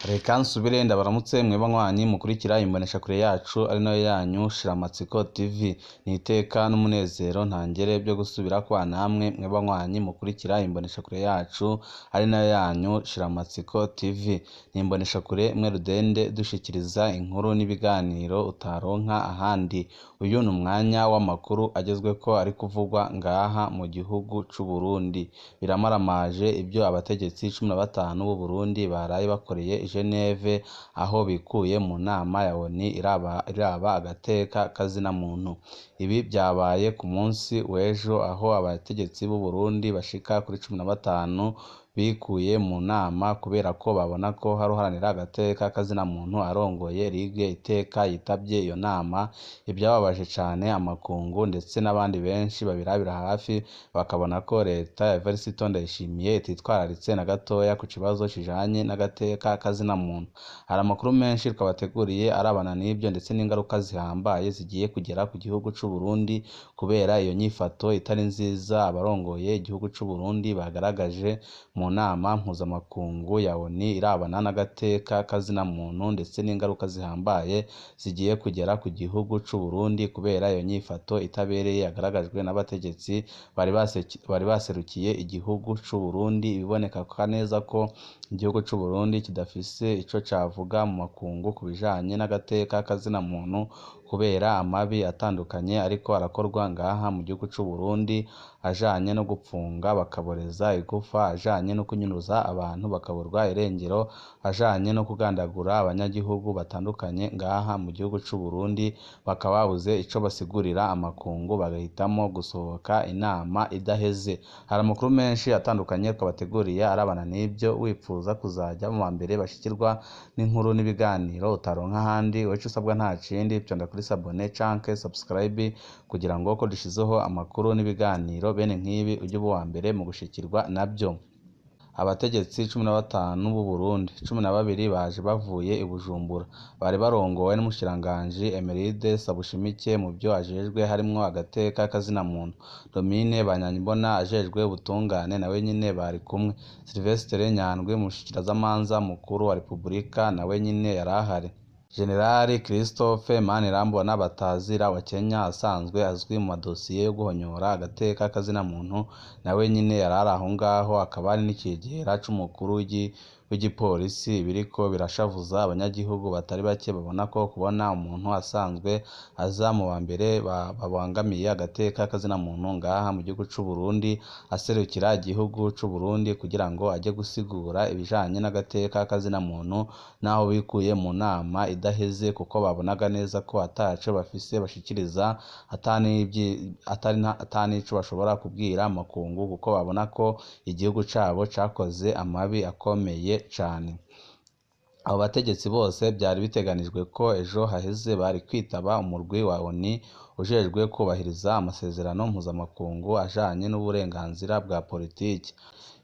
Reka nsubire ndabaramutse mwebwe anywanyi mukurikira imboneshakure yacu ari nayo yanyu Shiramatsiko TV. Ni iteka n'umunezero ntangere byo gusubira kwa namwe mwebwe anywanyi mukurikira imboneshakure yacu ari nayo yanyu Shiramatsiko TV. Ni imboneshakure imwe rudende dushikiriza inkuru n'ibiganiro utaronka ahandi. Uyu ni umwanya w'amakuru agezweko ari kuvugwa ngaha mu gihugu c'u Burundi. Biramaramaje ibyo abategetsi 15 b'u Burundi baraye bakoreye Geneve aho bikuye mu nama ya ONU iraba agateka kazina muntu. Ibi byabaye ku munsi w'ejo aho abategetsi b'u Burundi bashika kuri 15 bikuye mu nama kubera ko babona ko haruharanira agateka kazina muntu arongoye Ligue Iteka yitabye iyo nama. Ibyababaje cane amakungu ndetse n'abandi benshi babirabira hafi bakabona ko leta ya Evariste Ndayishimiye ititwararitse na gatoya ku kibazo kijanye n'agateka kazina muntu. Hari amakuru menshi twabateguriye arabana n'ibyo ndetse n'ingaruka zihambaye zigiye kugera ku gihugu c'u Burundi kubera iyo nyifato itari nziza abarongoye igihugu c'u Burundi bagaragaje mu nama mpuzamakungu ya ONU irabana n'agateka kazina muntu ndetse n'ingaruka zihambaye zigiye kugera ku gihugu c'u Burundi kubera iyo nyifato itabereye yagaragajwe n'abategetsi bari baserukiye igihugu c'u Burundi. Ibiboneka neza ko igihugu c'u Burundi kidafise ico cavuga mu makungu kubijanye n'agateka kazina muntu kubera amabi atandukanye ariko arakorwa ngaha mu gihugu c'u Burundi ajanye no gupfunga bakaboreza igufa, ajanye no kunyunuza abantu bakaburwa irengero, ajanye no kugandagura abanyagihugu batandukanye ngaha mu gihugu c'u Burundi bakababuze ico basigurira amakungu bagahitamo gusohoka inama idaheze. Hari amakuru menshi atandukanye twabateguriye arabana n'ibyo. Wipfuza kuzaja mu mbere bashikirwa n'inkuru n'ibiganiro utaronka ahandi, weco usabwa nta kindi pyonda kuri sabone canke subscribe kugira ngo ko dushizeho amakuru n'ibiganiro bene nk'ibi ujye uba mbere mu gushikirwa nabyo. Abategetsi 15 b'u Burundi 12 baje bavuye i Bujumbura bari barongowe n'umushikiranganji Emeride Sabushimike mu byo ajejwe harimwo agateka kazina muntu. Domine Banyanyibona ajejwe ubutungane nawe nyine bari kumwe. Sylvestre Nyandwi mushikirazamanza mukuru wa Republika nawe nyine yarahari. Generali Christophe Manirambona Batazira wa Kenya asanzwe azwi mu madosiye yo guhonyora agateka kazina muntu nawe nyine yarari aho ngaho. Akaba ari n'ikigera c'umukuru w'igipolisi biriko birashavuza abanyagihugu batari bake babona ko kubona umuntu asanzwe aza mu mbere babangamiye agateka kazina muntu ngaha mu gihugu c'u Burundi aserukira igihugu c'u Burundi kugira ngo aje gusigura ibijanye n'agateka kazina muntu naho bikuye mu nama idaheze kuko babonaga neza ko ataco bafise bashikiriza atanico bashobora kubwira amakungu kuko babona ko igihugu cabo cakoze amabi akomeye cane. Abo bategetsi bose byari biteganijwe ko ejo haheze bari kwitaba umurwi wa ONU ujejwe kubahiriza amasezerano mpuzamakungu ajanye n'uburenganzira bwa politiki.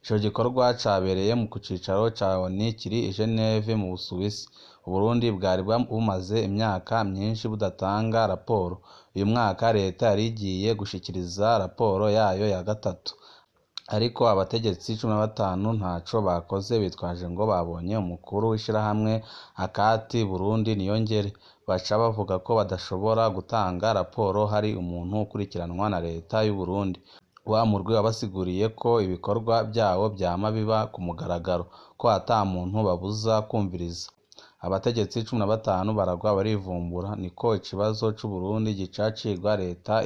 Ico gikorwa cabereye mu cicaro ca ONU kiri i Geneve mu Busuwisi. Uburundi bwari bumaze imyaka myinshi budatanga raporo. Uyu mwaka leta yari igiye gushikiriza raporo yayo ya gatatu, ariko abategetsi 15 ntaco bakoze bitwaje ngo babonye umukuru w'ishirahamwe Akati Burundi Niyongere. Baca bavuga ko badashobora gutanga raporo hari umuntu ukurikiranwa na leta y'u Burundi. Wa murwi wabasiguriye ko ibikorwa byabo byama biba ku mugaragaro ko ata muntu babuza kumviriza. Abategetsi 15 baragwa barivumbura. Niko ikibazo c'u Burundi gicacirwa leta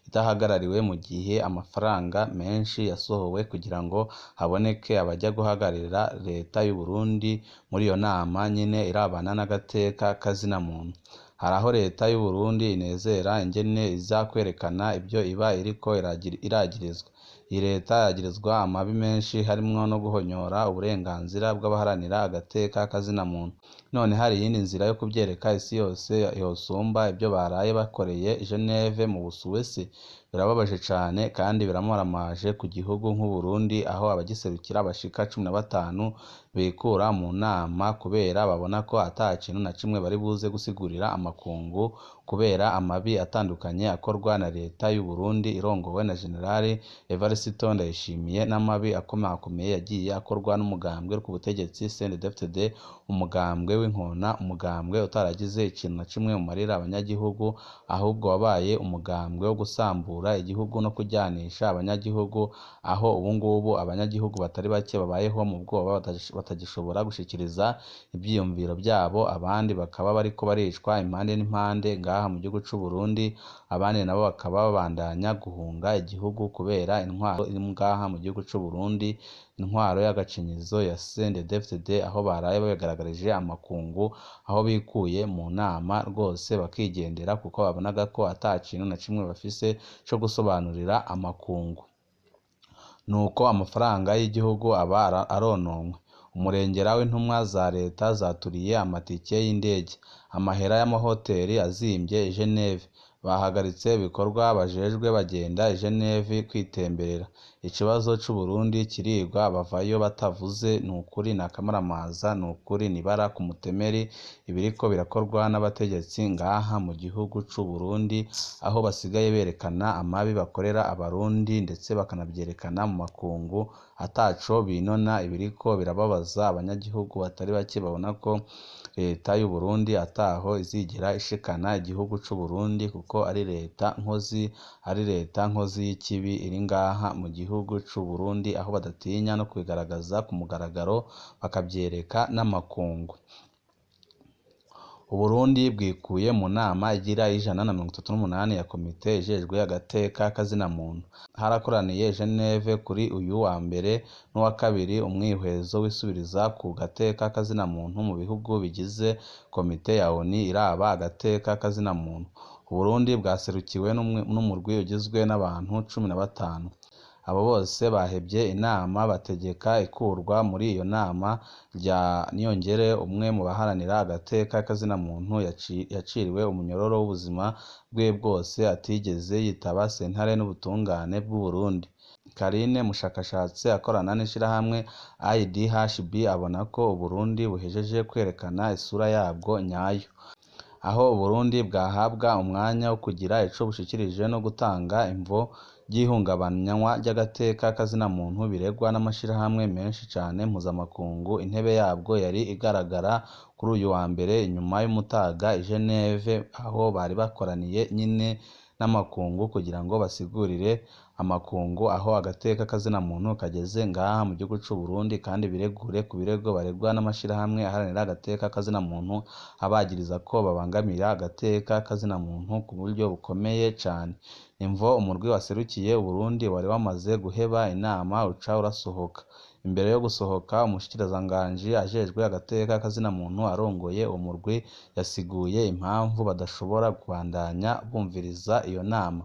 idahagarariwe mu gihe amafaranga menshi yasohowe kugira ngo haboneke abajya guhagararira leta y'u Burundi muri iyo nama nyine irabana n'agateka kazina muntu. Hari aho leta y'u Burundi inezera ingene iza kwerekana ibyo iba iriko iragirizwa. Iyi leta yagirizwa amabi menshi harimwo no guhonyora uburenganzira bw'abaharanira agateka kazina muntu. None hari iyindi nzira yo kubyereka isi yose yosumba ibyo baraye bakoreye Geneve mu Busuwisi. Birababaje cane kandi biramaramaje ku gihugu nk'u Burundi aho abagiserukira bashika 15 bikura mu nama kubera babona ko ata kintu na kimwe bari buze gusigurira amakungu kubera amabi atandukanye akorwa na leta y'u Burundi irongowe na General Evariste Ndayishimiye n'amabi akomakomeye yagiye akorwa n'umugambwe ku butegetsi CNDD-FDD, umugambwe w'inkona, umugambwe utaragize ikintu na kimwe umarira abanyagihugu, ahubwo wabaye umugambwe wo gusambura igihugu no kujyanisha abanyagihugu, aho ubungubu abanyagihugu batari bake babayeho mu bwoba batagishobora gushikiriza ibyiyumviro byabo, abandi bakaba bariko baricwa impande n'impande ngaha mu gihugu c'u Burundi, abandi nabo bakaba babandanya guhunga igihugu kubera intwaro iri ngaha mu gihugu c'u Burundi, intwaro y'agacinyizo ya CNDD-FDD, aho baraye babigaragarije amakungu, aho bikuye mu nama rwose bakigendera kuko babonaga ko ata kintu na kimwe bafise co gusobanurira amakungu. Nuko amafaranga y'igihugu aba arononwe. Umurengera w'intumwa za leta zaturiye amatike y'indege, amahera y'amahoteli azimvye i Geneve, bahagaritse ibikorwa bajejwe bagenda i Geneve kwitemberera. Ikibazo c'u Burundi kirigwa bavayo batavuze, nukuri n'akamaramaza, nukuri nibara ku mutemeri ibiriko birakorwa n'abategetsi ngaha mu gihugu c'u Burundi, aho basigaye berekana amabi bakorera abarundi ndetse bakanavyerekana mu makungu, ataco binona, ibiriko birababaza abanyagihugu batari bake babona ko leta y'u Burundi ataho izigera ishikana igihugu c'u Burundi, kuko ari leta nkozi y'ikibi iri ngaha mu gihugu c'u Burundi, aho badatinya no kubigaragaza ku mugaragaro bakavyereka n'amakungu. Uburundi bwikuye mu nama igira 138 ya komite ijejwe agateka kazina muntu. Harakoraniye Geneve kuri uyu wa mbere n'uwa kabiri umwihwezo wisubiriza ku gateka kazina muntu mu bihugu bigize komite ya ONU iraba agateka kazina muntu. Uburundi bwaserukiwe n'umurwi ugizwe n'abantu 15. Abo bose bahevye inama bategeka ikurwa muri iyo nama rya Niyongere, umwe mu baharanira agateka kazina muntu yaciriwe umunyororo w'ubuzima bwe bwose atigeze yitaba sentare n'ubutungane bw'u Burundi. Karine, mushakashatsi akorana n'ishirahamwe IDHB, abona ko Uburundi buhejeje kwerekana isura yabwo nyayo, aho Uburundi bwahabwa umwanya wo kugira ico bushikirije no gutanga imvo ry'ihungabanywa ry'agateka kazina muntu biregwa n'amashirahamwe menshi cane mpuzamakungu. Intebe yabwo yari igaragara kuri uyu wa mbere inyuma y'umutaga i Geneve, aho bari bakoraniye nyine n'amakungu kugira ngo basigurire amakungu aho agateka kazina muntu kageze ngaha mu gihugu c'u Burundi, kandi biregure ku birego baregwa n'amashirahamwe aharanira agateka kazina muntu, abagiriza ko babangamira agateka kazina muntu ku buryo bukomeye cane. Imvo umurwi waserukiye Uburundi wari wamaze guheba inama uca urasohoka. Imbere yo gusohoka, umushikiranganje ajejwe agateka kazina muntu arongoye umurwi yasiguye impamvu badashobora kubandanya bumviriza iyo nama.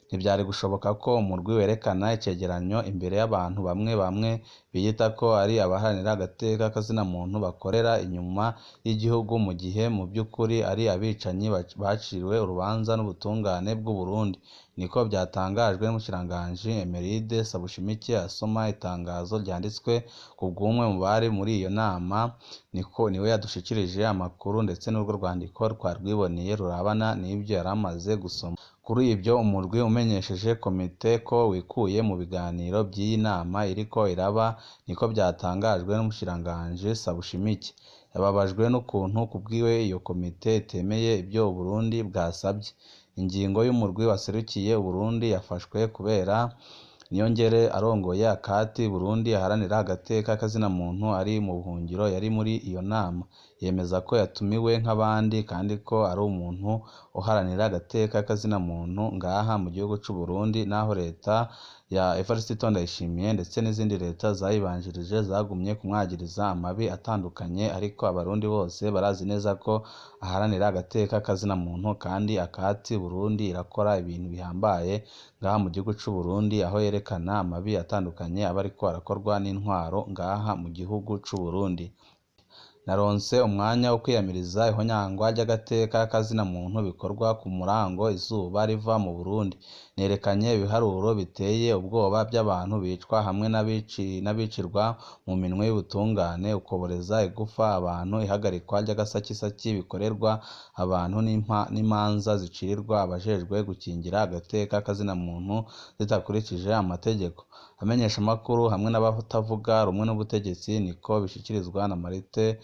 Ntivyari gushoboka ko umurwi werekana icegeranyo imbere y'abantu bamwe biyita ko ari abaharanira agateka kazina muntu bakorera inyuma y'igihugu, mu gihe mu by'ukuri ari abicanyi baciriwe urubanza n'ubutungane bw'u Burundi. Niko byatangajwe n'umushikiranganje Emeride Sabushimike asoma itangazo ryanditswe ku bw'umwe mu bari muri iyo nama. Niwe yadushikirije amakuru, ndetse n'urwo rwandiko twarwiboneye rurabana n'ibyo yaramaze gusoma. Kuri ibyo umurwi umenyesheje komite ko wikuye mu biganiro by'iyi nama iriko iraba, niko byatangajwe n'umushikiranganje Sabushimike. Yababajwe n'ukuntu kubwiwe iyo komite itemeye ibyo Uburundi bwasabye. Ingingo y'umurwi waserukiye Uburundi yafashwe kubera Niyongere arongoye akati Burundi aharanira agateka kazina muntu ari mu buhungiro yari muri iyo nama. Yemeza ko yatumiwe nk'abandi kandi ko ari umuntu uharanira agateka kazina muntu ngaha mu gihugu c'u Burundi, naho leta ya Evariste Ndayishimiye ndetse n'izindi leta zayibanjirije zagumye kumwagiriza amabi atandukanye, ariko abarundi bose barazi neza ko aharanira agateka kazina muntu, kandi akati Burundi irakora ibintu bihambaye ngaha mu gihugu c'u Burundi, aho yerekana amabi atandukanye aba ariko arakorwa n'intwaro ngaha mu gihugu c'u Burundi. Naronse umwanya wo kwiyamiriza ihonyangwa ry'agateka kazina muntu bikorwa ku murango izuba riva mu Burundi. nerekanye ibiharuro biteye ubwoba by'abantu bicwa hamwe n'abicirwa mu minwe y'ubutungane, ukoboreza igufa abantu, ihagarikwa ry'agasakisaki bikorerwa abantu n'imanza zicirirwa abajejwe gukingira agateka k'azina muntu zidakurikije amategeko. Abamenyeshamakuru hamwe n'abatavuga rumwe n'ubutegetsi niko bishikirizwa na Martin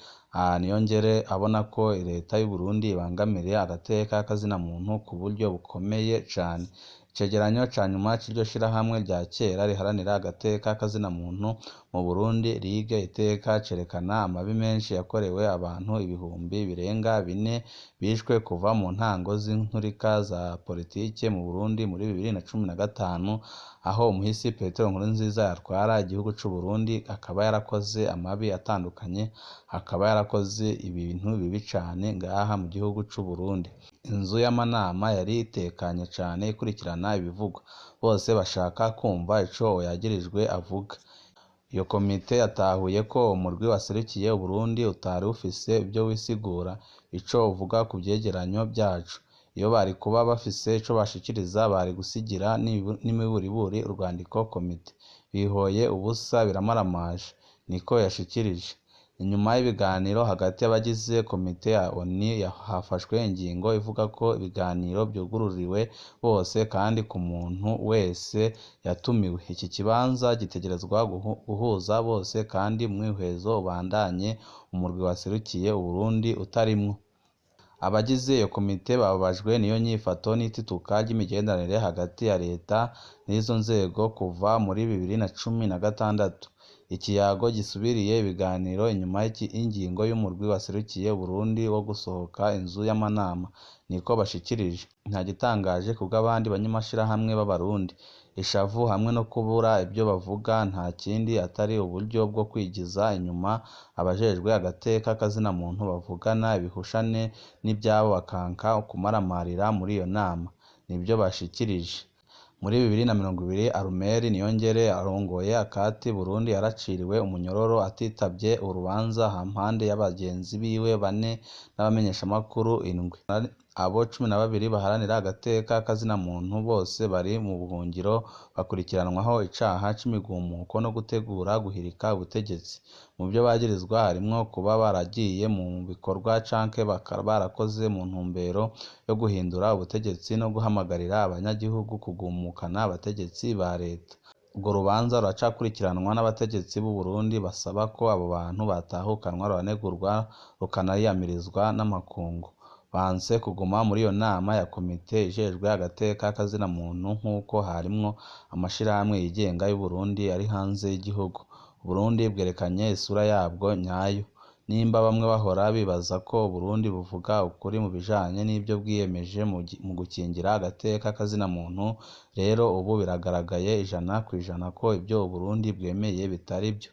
Niyongere abona ko leta y'u Burundi ibangamira agateka k'azina muntu ku buryo bukomeye cane. Icegeranyo ca nyuma c'iryo shirahamwe rya kera riharanira agateka k'azina muntu mu Burundi RIG iteka cerekana amabi menshi yakorewe abantu ibihumbi birenga 4 bishwe kuva mu ntango z'inturika za politike mu Burundi muri 2015 aho umuhisi Petero Nkurunziza yatwara igihugu c'u Burundi akaba yarakoze amabi atandukanye, akaba yarakoze ibintu bibi cane ngaha mu gihugu c'u Burundi. Inzu y'amanama yari itekanye cane ikurikirana ibivugwa, bose bashaka kumva ico yagirijwe avuga. Iyo komite yatahuye ko umurwi waserukiye Burundi utari ufise ibyo wisigura ico uvuga ku vyegeranyo vyacu. Iyo bari kuba bafise ico bashikiriza bari gusigira n'imiburiburi urwandiko komite. Bihoye ubusa biramaramaje, niko yashikirije. Inyuma y'ibiganiro hagati y'abagize komite ya ONU hafashwe ingingo ivuga ko ibiganiro byugururiwe bose kandi ku muntu wese yatumiwe. Iki kibanza gitegerezwa guhuza bose kandi umwihwezo ubandanye umurwi waserukiye Burundi utarimwo. Abagize iyo komite bababajwe niyo nyifato n'itituka ry'imigenderanire hagati ya leta n'izo nzego kuva muri 2016. Ikiyago gisubiriye ibiganiro inyuma y'ingingo y'umurwi waserukiye Burundi wo gusohoka inzu y'amanama, niko bashikirije. Nta gitangaje kubw'abandi banyamashirahamwe b'Abarundi. Ishavu hamwe no kubura ibyo bavuga nta kindi atari uburyo bwo kwigiza inyuma abajejwe agateka k'azina muntu bavugana ibihushane n'ibyabo bakanka kumaramarira muri iyo nama. Nibyo bashikirije. Muri 2020 Arumeri Niyongere arongoye akati Burundi yaraciriwe umunyororo atitabye urubanza hampande y'abagenzi biwe 4 n'abamenyeshamakuru 7. Abo 12 baharanira agateka k'azina muntu bose bari mu buhungiro bakurikiranwaho icaha c'imigumuko no gutegura guhirika ubutegetsi. Mu byo bagirizwa harimwo kuba baragiye mu bikorwa canke barakoze mu ntumbero yo guhindura ubutegetsi no guhamagarira abanyagihugu kugumukana abategetsi ba leta. Urwo rubanza ruracakurikiranwa n'abategetsi b'u Burundi basaba ko abo bantu batahukanwa ruranegurwa rukanayamirizwa n'amakungu. Banse kuguma muri iyo nama ya komite ijejwe agateka k'azina muntu nk'uko harimwo amashirahamwe yigenga y'u Burundi ari hanze y'igihugu. Burundi bwerekanye isura yabwo nyayo. Nimba bamwe bahora bibaza ko Burundi buvuga ukuri mu bijanye n'ibyo bwiyemeje mu gukingira agateka k'azina muntu, rero ubu biragaragaye 100% ko ibyo Burundi bwemeye bitari byo.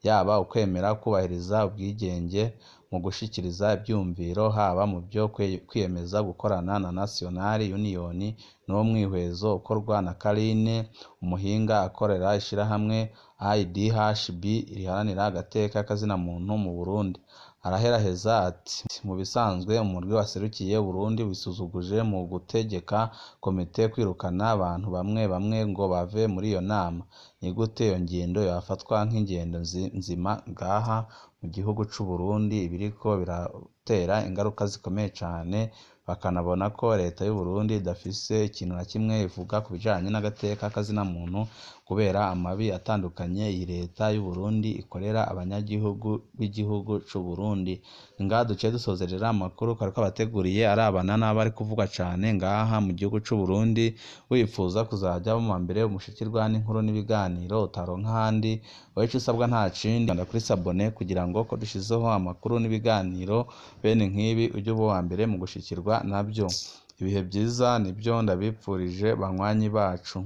Yaba ukwemera kubahiriza ubwigenge mu gushikiriza ibyumviro, haba mu byo kwiyemeza gukorana na National Union no mwihwezo ukorwa na Karine umuhinga akorera ishirahamwe IDHB riharanira agateka k'azina muntu mu Burundi. Araheraheza ati mu bisanzwe umurwi waserukiye Burundi wisuzuguje mu gutegeka komite kwirukana abantu bamwe ngo bave muri iyo nama. Ni gute iyo ngendo yafatwa nk'ingendo nzima ngaha mu gihugu c'u Burundi ibiriko biratera ingaruka zikomeye cane, bakanabona ko leta y'u Burundi idafise ikintu na kimwe ivuga ku bijanye n'agateka k'azina muntu kubera amabi atandukanye iyi leta y'u Burundi ikorera abanyagihugu b'igihugu c'u Burundi. Ngaha duciye dusozerera amakuru kariko abateguriye arabana n'abari kuvuga cane ngaha mu gihugu c'u Burundi. Wifuza kuzaja mu mbere umushikirwa n'inkuru n'ibiganiro utaronka handi, wowe ico usabwa nta kindi kanda kuri s'abone kugira ngo ko dushizeho amakuru n'ibiganiro bene nk'ibi uje uba wa mbere mu gushikirwa nabyo. Ibihe byiza nibyo ndabipfurije banywanyi bacu.